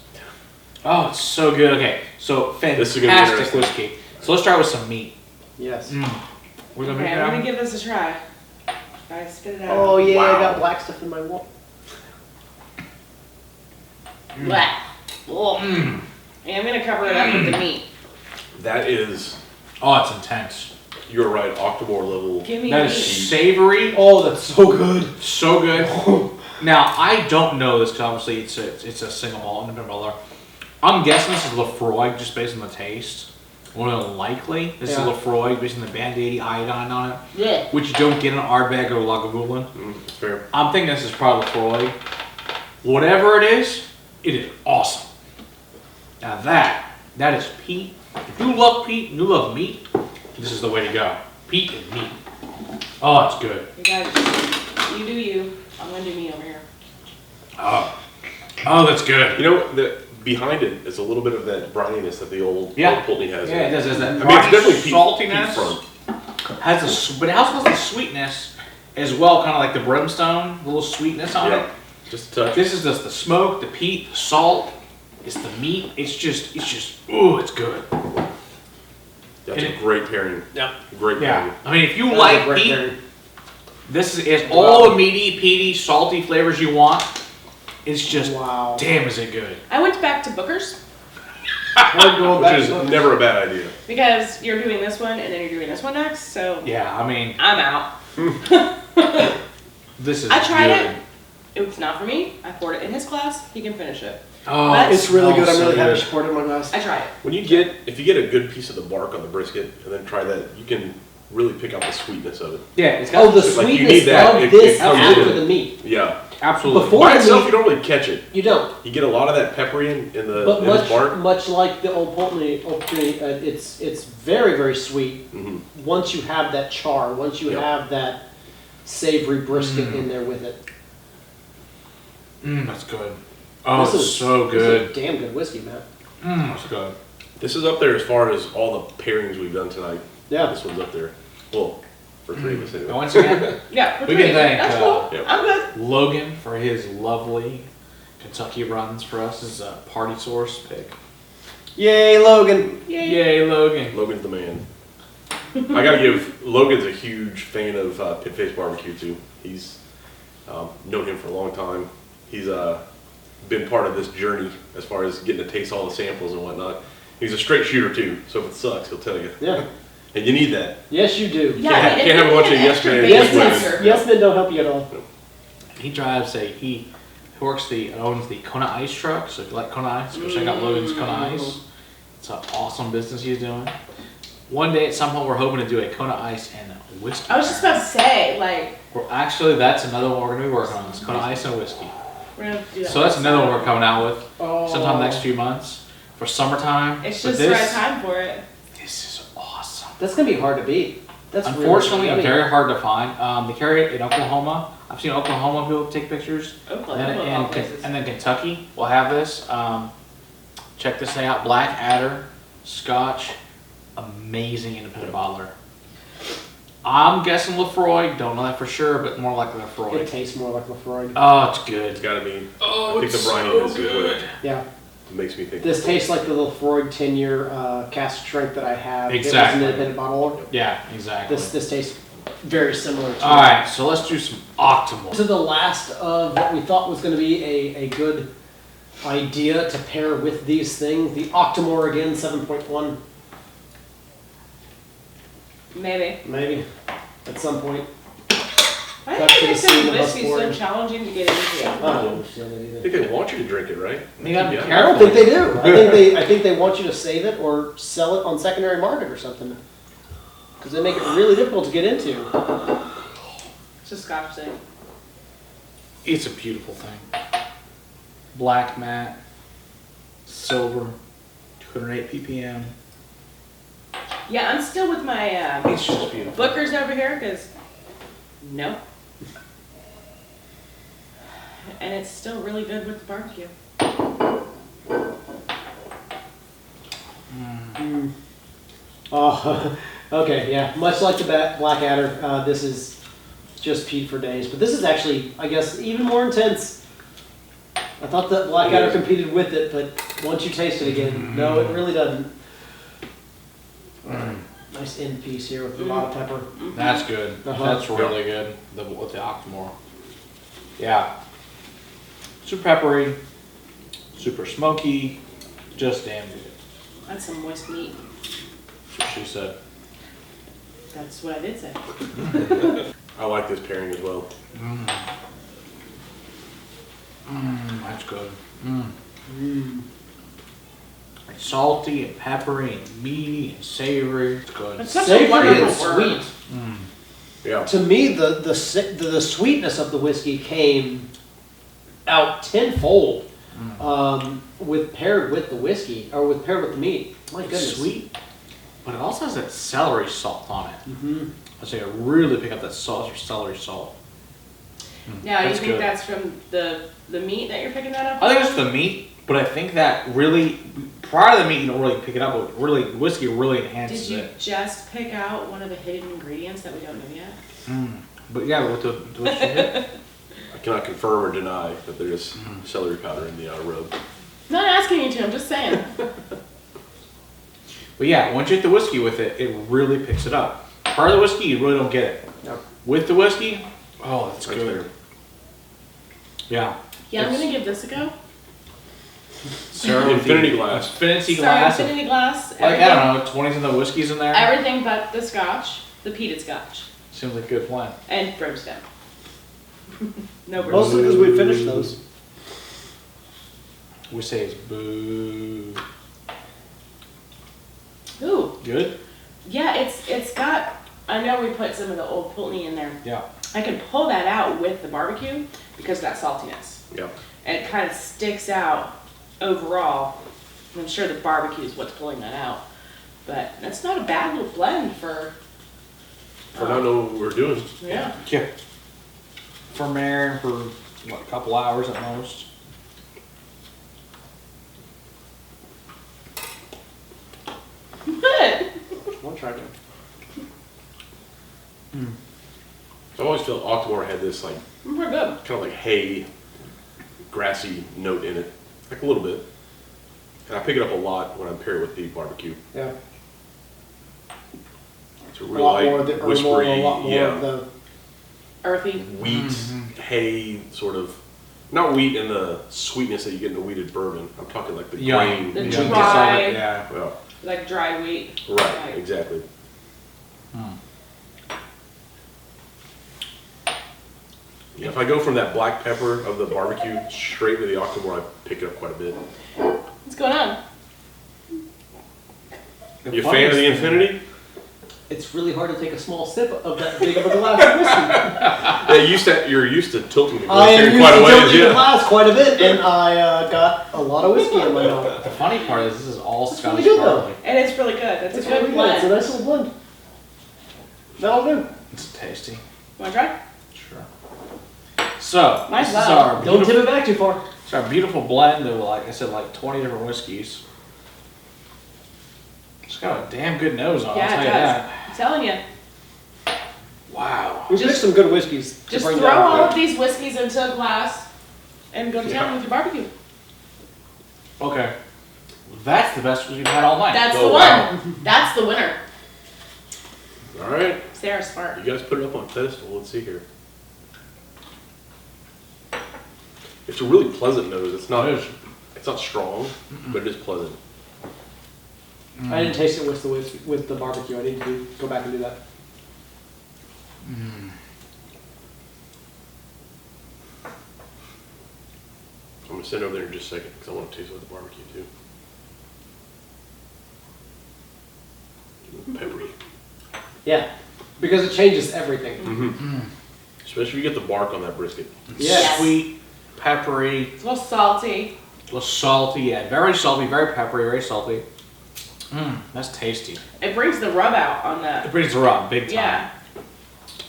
Oh, it's so good. Okay, so This is gonna be fantastic interesting. whiskey. So let's start with some meat. Yes. We're gonna Okay, make I'm gonna it give this a try. Guys, spit it out. Oh yeah, I Wow. got black stuff in my wall. Blech. Ugh. And I'm gonna cover it up with the meat. That is, Oh, it's intense. you're right, Octomore level. Give me That meat. is savory. Oh, that's so good. So good. Now, I don't know this because obviously it's a single malt independent bottler. I'm guessing this is Lefroy just based on the taste. More than likely, this is Yeah. Lefroy based on the Band 80 iodine on it, Yeah. which you don't get in Ardbeg or Lagavulin. Fair. I'm thinking this is probably Lefroy. Whatever it is awesome. Now that is peat. If you love peat and you love meat, this is the way to go. Peat and meat. Oh, it's good. You guys, you do you. I'm gonna do me over here. Oh, that's good. You know, behind it is a little bit of that brininess that the old Pulteney has. Yeah, it does. Has that I mean, it's definitely peat saltiness. front. But it also has the sweetness as well, kind of like the brimstone, a little sweetness on Yeah, it. just a touch. This is just the smoke, the peat, the salt. It's the meat. It's just, ooh, it's good. That's and a it- great pairing. Yeah. Great Yeah. pairing. I mean, if you That is a like great peat, pairing. this is all the meaty, peaty, salty flavors you want. It's just, Wow. damn, is it good. I went back to Booker's We're going Which back is to- never a bad idea. because you're doing this one and then you're doing this one next, so Yeah, I mean, I'm out. this is I tried good. it. It was not for me. I poured it in his glass. He can finish it. Oh, But- It's really good. I'm so really happy good. she poured it in my glass. I tried it. If you get a good piece of the bark on the brisket and then try that, you can really pick out the sweetness of it. Oh, Yeah, it's got the Like, you sweetness need that. of It this comes after in. the meat. Yeah. Absolutely. Before By the itself, meat, you don't really catch it. you don't. You get a lot of that peppery in the But in the bark. much like the old Pulteney, it's very, very sweet. Mhm. Once you have that char, once you Yep. have that savory brisket in there with it. That's good. Oh, This it's is- so This good. is damn good whiskey, man. That's good. This is up there as far as all the pairings we've done tonight. Yeah. This one's up there. Well, for three of us And anyway. once again, Yeah, We can thank, that's cool. yeah. I'm good. Logan for his lovely Kentucky runs for us as a party source pick. Yay, Logan. Yay, Logan. Logan's the man. I gotta give, Logan's a huge fan of PitFaced BBQ too. He's known him for a long time. He's been part of this journey as far as getting to taste all the samples and whatnot. He's a straight shooter too, so if it sucks, he'll tell you. Yeah. And you need that. Yes, you do. Yeah, Can't- I mean, can't have a bunch of an yes extra men. base Yes, Yes, tester. men. Yes, men don't help you at all. He drives he owns the Kona Ice truck, so if you like Kona Ice, go check out Logan's Kona Ice. It's an awesome business he's doing. One day at some point we're hoping to do a Kona Ice and whiskey. I was just about to say, like, That's another one we're gonna be working on. It's Kona Ice and whiskey. we're gonna do that. So that's another one we're coming out with Oh. sometime next few months for summertime. It's But just the right time for it. This is awesome. That's gonna be hard to beat. That's Unfortunately, really very hard to find. They carry it in Oklahoma. I've seen Oklahoma people take pictures. Oklahoma, of all places. And then Kentucky will have this. Check this thing out. Blackadder, Scotch, amazing independent bottler. I'm guessing Lefroy. Don't know that for sure, but more likely It Lefroy. tastes more like Lefroy. Oh, it's It's good. gotta be. Oh, I think it's the briny so is what good. Yeah. makes me think. This tastes like the Lefroy 10-year cask strength that I have. Exactly. It was an independent bottle. Yeah, exactly. This tastes very similar to All right, so let's do some Octomore. To the last of what we thought was going to be a good idea to pair with these things. The Octomore again, 7.1, Maybe. maybe, at some point. I Back to think the scene it's of us whiskey's so pouring. challenging to get into. I don't understand it I either. think they want you to drink it, right? You gotta be Yeah. I careful. don't think they do. I think they want you to save it or sell it on secondary market or something. Because they make it really difficult to get into. It's a Scotch thing. It's a beautiful thing. Black matte, silver, 208 ppm. Yeah, I'm still with my It's just beautiful. bookers over here because no. And it's still really good with the barbecue. Oh, okay, yeah. Much like the Blackadder, this is just peat for days. But this is actually, I guess, even more intense. I thought that Blackadder competed with it, but once you taste it again, no, it really doesn't. Nice end piece here with a lot of pepper. That's good. Uh-huh. That's really good. With the Octomore. Yeah. Super peppery, super smoky, just damn good. That's some moist meat. That's what she said. That's what I did say. I like this pairing as well. That's good. It's salty and peppery and meaty and savory. It's good. It's such a Savory and wonderful word. sweet. Yeah. To me, the sweetness of the whiskey came out tenfold paired with the whiskey, or paired with the meat. My It's goodness. sweet, but it also has that celery salt on it. Mm-hmm. I'd say I really pick up that celery salt. Now, you That's think good. that's from the meat that you're picking that up? I think it's the meat, but I think that really, prior to the meat, you don't really pick it up, but really, whiskey really enhances Did you it. just pick out one of the hidden ingredients that we don't know yet? But yeah, with the what you hit. I cannot confirm or deny that there is celery powder in the rub. Not asking you to, I'm just saying. But yeah, once you hit the whiskey with it, it really picks it up. Part of the whiskey, you really don't get it. No. With the whiskey, oh, that's Right good. there. Yeah. Yeah, I'm It's- gonna give this a go. Sarra, Infinity glass. Infinity Sorry, glass. infinity glass. Like, I don't know, 20s of the whiskeys in there. Everything but the scotch, the peated scotch, Seems like a good plan. and brimstone. No brimstone. Mostly because we finished those. We say it's boo. Ooh, Good? yeah, it's got. I know we put some of the old Pulteney in there. Yeah. I can pull that out with the barbecue because of that saltiness. Yeah. And it kind of sticks out overall. I'm sure the barbecue is what's pulling that out. But that's not a bad little blend for not knowing what we're doing. yeah. Yeah. Ferment for what, a couple hours at most. Good. One try again. I always felt Octomore had this like We're good. kind of like hay, grassy note in it, like a little bit. And I pick it up a lot when I pair it with the barbecue. Yeah. It's a A real lot light, more of the herbal, whispery, a lot more yeah, of the Earthy. wheat, hay sort of. Not wheat and the sweetness that you get in a wheated bourbon. I'm talking like the grain. The Yeah. dry, Yeah. Well, like dry wheat. right, exactly. Yeah, if I go from that black pepper of the barbecue straight to the Octomore, I pick it up quite a bit. What's going on? You a fan of the Infinity? It's really hard to take a small sip of that big of a glass of whiskey. Yeah, you're used to tilting the I glass am here used quite to a ways, tilting the yeah. glass quite a bit, and I got a lot of whiskey in my mouth. The funny part is this is all It's Scottish really good, though. barley. And it's really good. That's It's a good really good. It's a blend. nice little blend. That'll do. It's tasty. Wanna try? Sure. So, Mine's this is loud. our Don't beautiful, tip it back too far. it's our beautiful blend of, like I said, like 20 different whiskeys. It's got a damn good nose on it, I'll Yeah, tell it you does. that. I'm telling you. Wow. We picked some good whiskeys. to Just bring throw down. all of these whiskeys into a glass and go to town with your barbecue. Okay. That's the best we've had all night. That's Oh, the wow. one. That's the winner. All right, Sarah's smart. you guys put it up on a pedestal. Let's see here. It's a really pleasant nose. It's not. It is. It's not strong, but it is pleasant. I didn't taste it with the whiskey, with the barbecue. I need to go back and do that. I'm gonna send it over there in just a second because I want to taste it with the barbecue too. Peppery. Yeah, because it changes everything. Especially if you get the bark on that brisket. Yes. Sweet, peppery, It's a little salty. a little salty, yeah. Very salty, very peppery, very salty. That's tasty. It brings the rub out on It the. brings the rub big time. Yeah.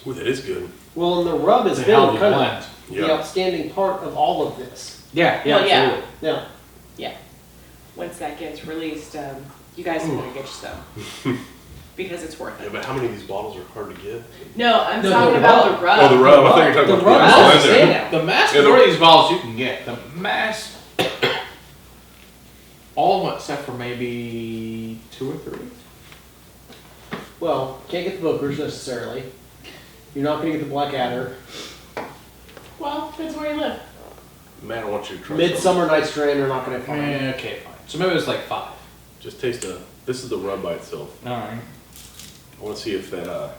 Ooh, that is good. Well, and the rub has It's a been hell of a kind blend. of Yeah. the outstanding part of all of this. Yeah, yeah, Well, yeah. absolutely. Yeah. Once that gets released, you guys are gonna get you some. Because it's worth Yeah, it. but how many of these bottles are hard to get? No, I'm No, talking the about rub. the rub. Oh, the rub. I thought you were talking The about rub the is blender. the standout. The mass Yeah, the- majority of these bottles you can get. The mass, all of them except for maybe 2 or 3. Well, can't get the Bookers necessarily. You're not going to get the Blackadder. Well, depends where you live. Man, I want you to try Midsummer Night's Strand, you're not going to find. Okay, fine. So maybe it was like 5. something. Just taste this is the rub by itself. All right. I want to see if that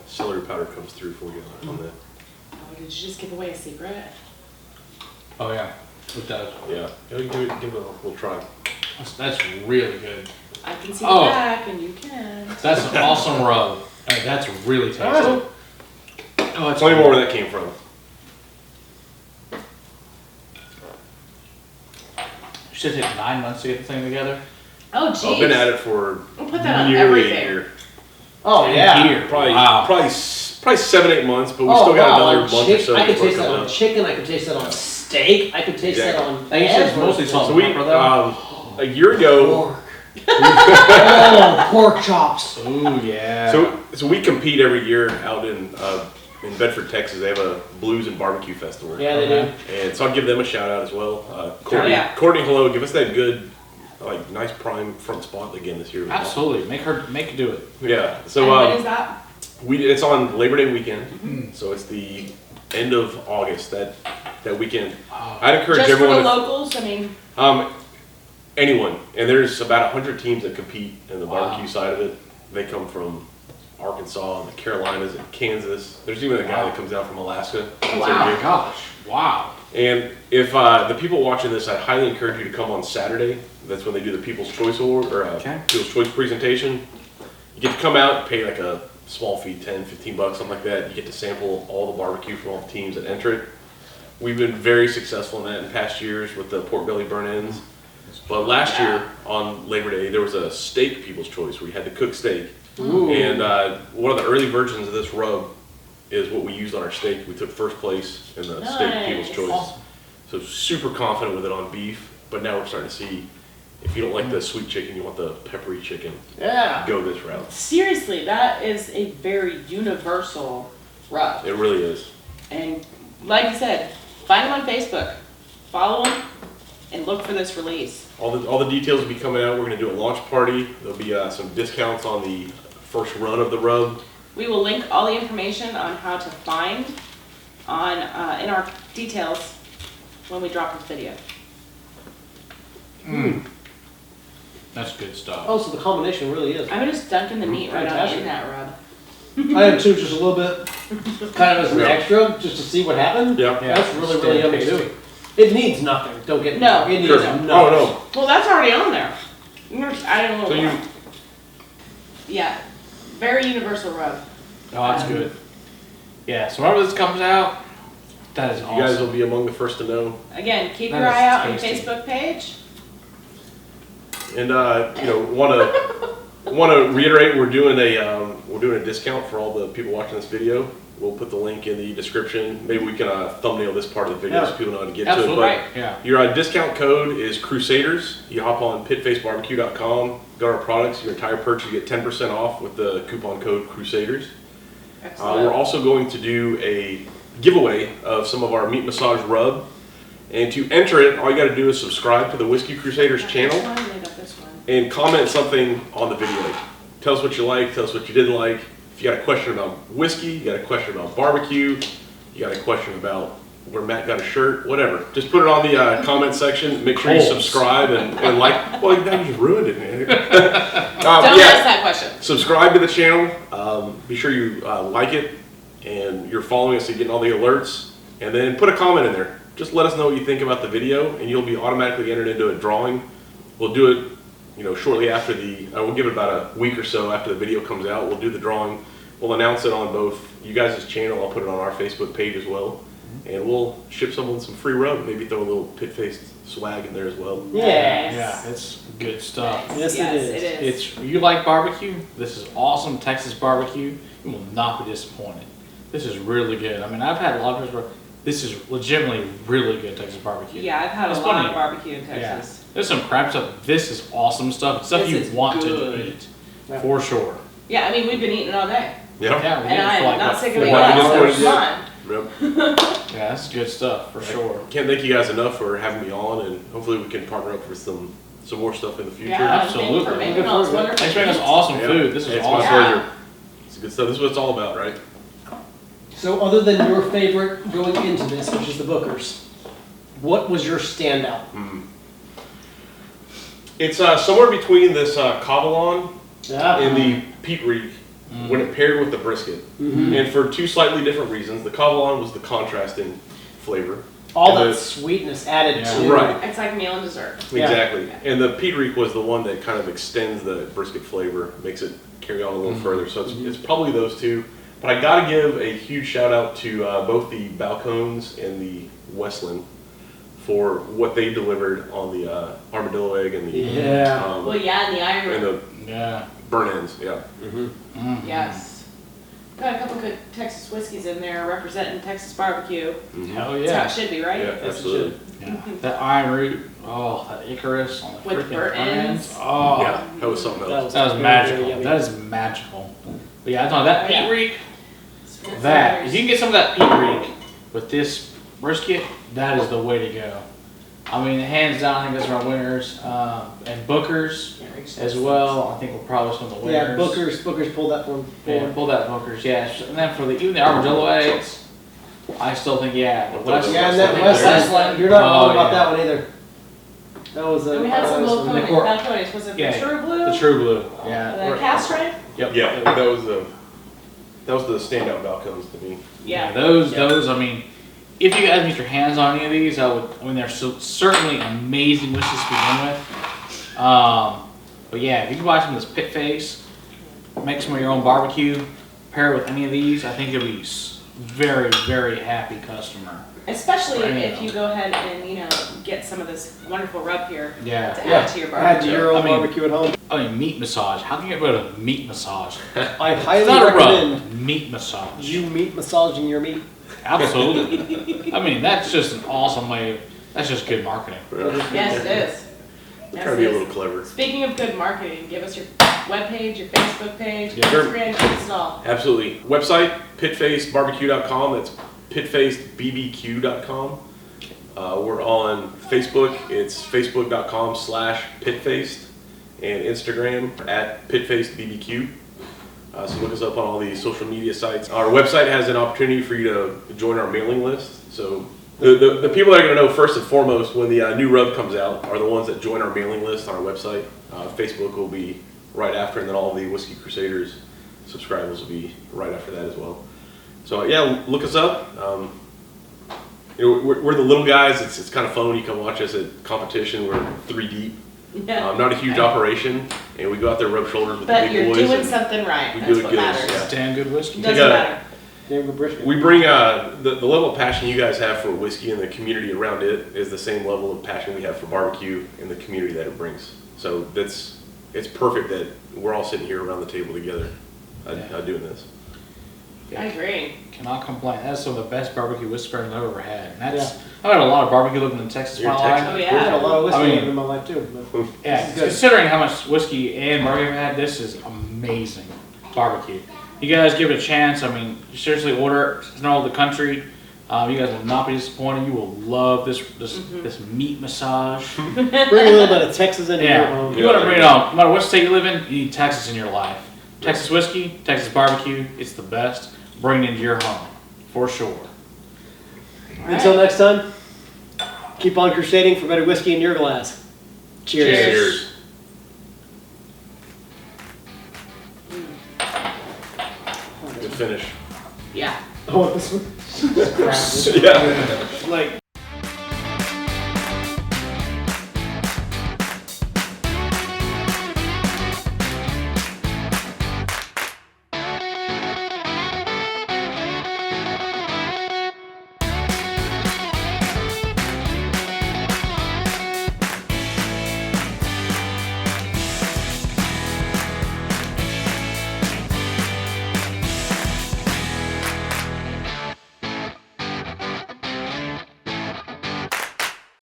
celery powder comes through for you on that. Oh, did you just give away a secret? Oh yeah, it does. Yeah, give it a little try. That's really good. I can see Oh. the back and you can. That's an awesome rub. That's really tasty. Oh. Oh, Tell me more where that came from. Should take 9 months to get the thing together. Oh, I've been jeez. at it for We'll put that on nearly everything. a year. Oh, And yeah. here, Probably, wow. probably 7-8 months, but we Oh, still got wow, another on month or so. I could before it taste that comes on out. chicken. I could taste that on steak. I could taste that Exactly. on. I think it's mostly everything. salt. So we, Pepper, though? a year ago, Pork. Oh, pork chops. Ooh yeah. so we compete every year out in Bedford, Texas. They have a blues and barbecue festival. Yeah, they do. And so I'll give them a shout out as well. Courtney, yeah. Courtney, hello, give us that good, like nice prime front spot again this year. Absolutely, make her do it. Yeah. And So when is that? it's on Labor Day weekend, so it's the end of August. That weekend, I'd encourage Just for everyone. the locals? I mean, Anyone, and there's about 100 teams that compete in the Wow. barbecue side of it. They come from Arkansas and the Carolinas and Kansas. There's even a guy that comes out from Alaska. Oh, Oh my gosh! Wow. And if the people watching this, I highly encourage you to come on Saturday. That's when they do the People's Choice Award or Okay. People's Choice presentation. You get to come out, pay like a small fee, 10, 15 bucks, something like that. You get to sample all the barbecue from all the teams that enter it. We've been very successful in that in past years with the pork belly burn-ins. But last year on Labor Day, there was a steak People's Choice where you had to cook steak. Ooh. And one of the early versions of this rub is what we used on our steak. We took first place in the steak People's Choice. Awesome. So super confident with it on beef. But now we're starting to see, if you don't like the sweet chicken, you want the peppery chicken, Yeah. go this route. Seriously, that is a very universal rub. It really is. And like you said, find them on Facebook, follow them, and look for this release. All the details will be coming out. We're going to do a launch party. There'll be some discounts on the first run of the rub. We will link all the information on how to find on in our details when we drop this video. That's good stuff. Oh, so the combination really is. I'm just dunking the meat right on Fantastic. in that rub. I am too, just a little bit, kind of as an extra, just to see what happened. Yeah. That's really, really yummy tasty. too. It needs nothing, don't get me No. wrong. It needs Sure. nothing. Oh, no. Well, that's already on there. You're just adding a So little you, more. Yeah, very universal rub. Oh, that's good. Yeah, so whenever this comes out, that is you awesome. guys will be among the first to know. Again, keep That your is eye out on the tasty. Facebook page. And want to reiterate, we're doing a discount for all the people watching this video. We'll put the link in the description. Maybe we can thumbnail this part of the video so people know how to get Absolutely. to it. Right. Yeah. But your discount code is Crusaders. You hop on pitfacebarbecue.com, go to our products. Your entire purchase, you get 10% off with the coupon code Crusaders. Excellent. We're also going to do a giveaway of some of our meat massage rub. And to enter it, all you got to do is subscribe to the Whiskey Crusaders channel This one, they got this one. and comment something on the video. Tell us what you like, tell us what you didn't like. If you got a question about whiskey, you got a question about barbecue, you got a question about where Matt got a shirt, whatever. Just put it on the comment section. Make sure you Polls. subscribe and like. Well, now you just ruined it, man. Don't ask that question. Subscribe to the channel. Be sure you like it and you're following us so you're getting all the alerts. And then put a comment in there. Just let us know what you think about the video, and you'll be automatically entered into a drawing. We'll do it, shortly after we'll give it about a week or so after the video comes out. We'll do the drawing. We'll announce it on both you guys' channel. I'll put it on our Facebook page as well, and we'll ship someone some free rub. Maybe throw a little pit-faced swag in there as well. Yes. Yeah, it's good stuff. Yes, it is. You like barbecue? This is awesome Texas barbecue. You will not be disappointed. This is really good. I mean, I've had a lot of places where this is legitimately really good Texas barbecue. Yeah, I've had There's a lot plenty- of barbecue in Yeah. Texas. There's some crap stuff. This is awesome stuff. It's stuff This you is want good. to eat. Yeah. For sure. Yeah, I mean, we've been eating it all day. Yeah. Yeah, we And did it I'm for like, not what, sick of 4 eating hours. it, so it's Yeah. fun. Yep. Yeah, that's good stuff for sure. Can't thank you guys enough for having me on, and hopefully we can partner up for some more stuff in the future. Yeah, Absolutely. thanks for making all this wonderful Thanks for making us meat. awesome Yeah. food. This is It's awesome. my Yeah. pleasure. It's good stuff. This is what it's all about, right? So other than your favorite going into this, which is the Bookers, what was your standout? It's somewhere between this Kavalan Yeah. and the Pete Reek when it paired with the brisket. And for two slightly different reasons. The Kavalan was the contrasting flavor. All And that the- sweetness added Yeah. to Right. It's like meal and dessert. Yeah. Exactly. And the Pete Reek was the one that kind of extends the brisket flavor, makes it carry on a little further. So it's probably those two. But I got to give a huge shout out to both the Balcones and the Westland for what they delivered on the armadillo egg and the Yeah. Well, yeah, and the iron and room. the Yeah. burn ends. Yeah. Yes. Got a couple good Texas whiskeys in there representing Texas barbecue. Hell That's how yeah. it should be, right? Yeah, Yes, it absolutely. Yeah. That iron root. Oh, that Icarus on the With freaking burnt ends. ends. Oh, Yeah, that was something else. that was very, magical. very yummy. That is magical. But yeah, I thought that Yeah. Pete Reek. It's That nice. if you can get some of that Pete Reek with this brisket, that is the way to go. I mean, hands down, I think those are our winners. And Booker's Yeah, Reach as this. well. I think we're probably some of the Yeah, winners. Bookers pulled that one Yeah, forward. pull that Booker's. Yeah, and then for even the armadillo eggs, I still think the West. Yeah, and that I West think the Westland, you're not wrong Oh, about yeah. that one either. That was a. And we had some that was little a- Balcones. Was it the Yeah, True Blue? The True Blue. Yeah. The cast strength? Yep. Yeah, that was the standout Balcones to me. Yeah. Those. I mean, if you guys get your hands on any of these, I mean, they're certainly amazing whiskeys to begin with. But yeah, if you can buy some of this PitFaced, make some of your own barbecue. pair it with any of these, I think you'll be very, very happy customer. Especially Right. if you go ahead and, you know, get some of this wonderful rub here Yeah. to add to your Add to barbecue. your own I mean- barbecue at home. I mean, meat massage. How can you get rid of meat massage? I It's highly not a recommend rub. Meat massage. you meat massaging your meat. Absolutely. I mean, that's just an awesome way. That's just good marketing. Yes, it is. We're Yes, trying to be it a is. little clever. Speaking of good marketing, give us your webpage, your Facebook page, Yeah. Instagram, give us it all. Absolutely. Website, pitfacedbbq.com. That's pitfacedbbq.com. We're on Facebook. It's facebook.com/pitfaced, and Instagram at pitfacedbbq. So look us up on all the social media sites. Our website has an opportunity for you to join our mailing list. So the people that are going to know first and foremost when the new rub comes out are the ones that join our mailing list on our website. Facebook will be right after, and then all the Whiskey Crusaders subscribers will be right after that as well. So yeah, look us up. You know, we're the little guys. It's kind of fun when you come watch us at competition. We're 3 deep. Yeah. Not a huge operation, and we go out there and rub shoulders with But the you're big boys. doing and something right. we That's do it what good, matters. yeah. Damn good whiskey. Doesn't Take a- matter. Damn good brisket. We bring the level of passion you guys have for whiskey and the community around it is the same level of passion we have for barbecue and the community that it brings. So it's perfect that we're all sitting here around the table together doing this. I agree. Cannot complain. That's some of the best barbecue whiskey pairs I've ever had. And that's I've had a lot of barbecue living in Texas You're my in life. Texas. Oh, We've yeah. had a lot of whiskey I mean- in my life too. But Yeah, this is good. considering how much whiskey and barbecue I've had, this is amazing barbecue. You guys give it a chance. I mean, seriously, order it. It's in all over the country. You guys will not be disappointed. You will love this meat massage. Bring a little bit of Texas into your Yeah, home. you want to bring it on. No matter what state you live in, you need Texas in your life. Texas whiskey, Texas barbecue, it's the best. Bring it into your home, for sure. Until next time, keep on crusading for better whiskey in your glass. Cheers. Cheers. Good finish. Yeah. I want this one. Yeah. Like.